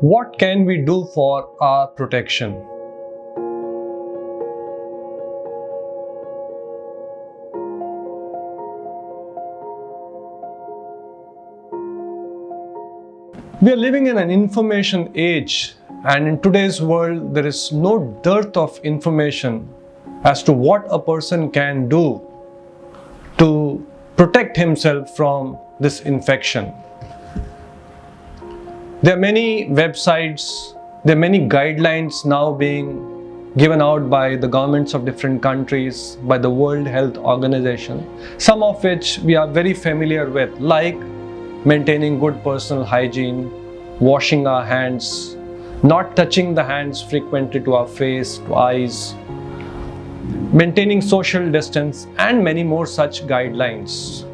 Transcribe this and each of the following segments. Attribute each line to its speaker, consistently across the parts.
Speaker 1: What can we do for our protection? We are living in an information age, and in today's world, there is no dearth of information as to what a person can do to protect himself from this infection. There are many websites, there are many guidelines now being given out by the governments of different countries, by the World Health Organization, some of which we are very familiar with, like maintaining good personal hygiene, washing our hands, not touching the hands frequently to our face, to eyes, maintaining social distance, and many more such guidelines.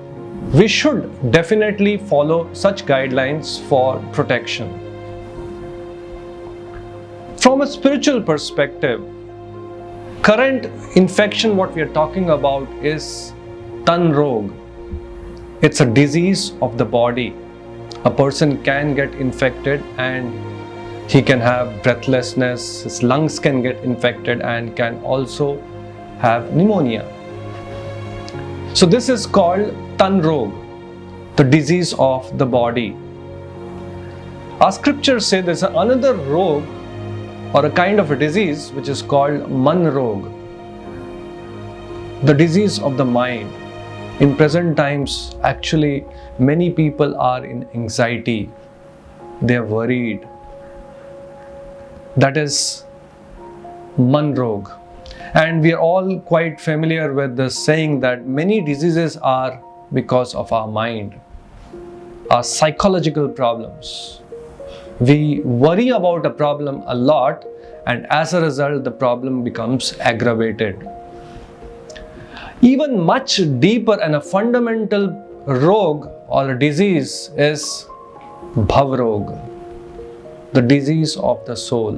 Speaker 1: We should definitely follow such guidelines for protection. From a spiritual perspective, current infection what we are talking about is Tan Rog. It's a disease of the body. A person can get infected and he can have breathlessness, his lungs can get infected and can also have pneumonia. So this is called Tan Rog, the disease of the body. Our scriptures say there's another rog or a kind of a disease which is called Man Rog, the disease of the mind. In present times, actually, many people are in anxiety. They are worried. That is Man Rog. And we are all quite familiar with the saying that many diseases are because of our mind, our psychological problems. We worry about a problem a lot, and as a result, the problem becomes aggravated. Even much deeper and a fundamental rog or a disease is Bhav Rog, the disease of the soul.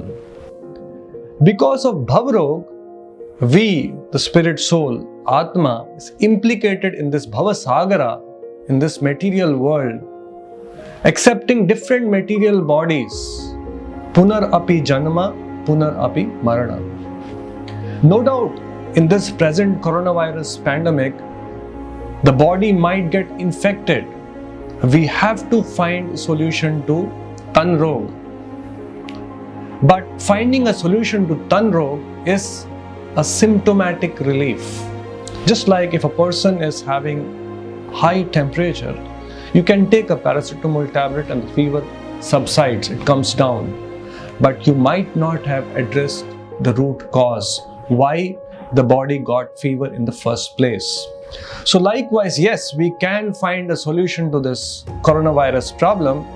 Speaker 1: Because of Bhav Rog, we, the spirit soul, Atma, is implicated in this Bhava Sagara, in this material world, accepting different material bodies. Punar api janma, punar api marana. No doubt, in this present coronavirus pandemic, the body might get infected. We have to find a solution to Tan Rog. But finding a solution to Tan Rog is a symptomatic relief. Just like if a person is having high temperature, you can take a paracetamol tablet and the fever subsides, it comes down. But you might not have addressed the root cause, why the body got fever in the first place. So likewise, yes, we can find a solution to this coronavirus problem,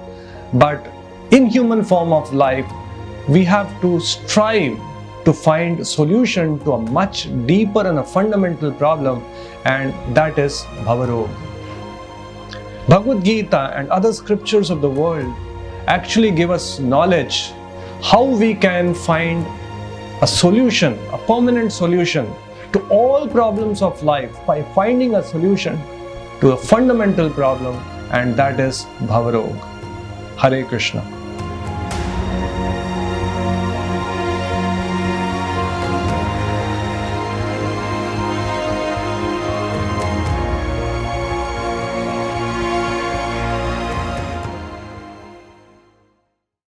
Speaker 1: but in human form of life, we have to strive to find a solution to a much deeper and a fundamental problem, and that is Bhava Rog. Bhagavad Gita and other scriptures of the world actually give us knowledge how we can find a solution, a permanent solution to all problems of life by finding a solution to a fundamental problem, and that is Bhava Rog. Hare Krishna.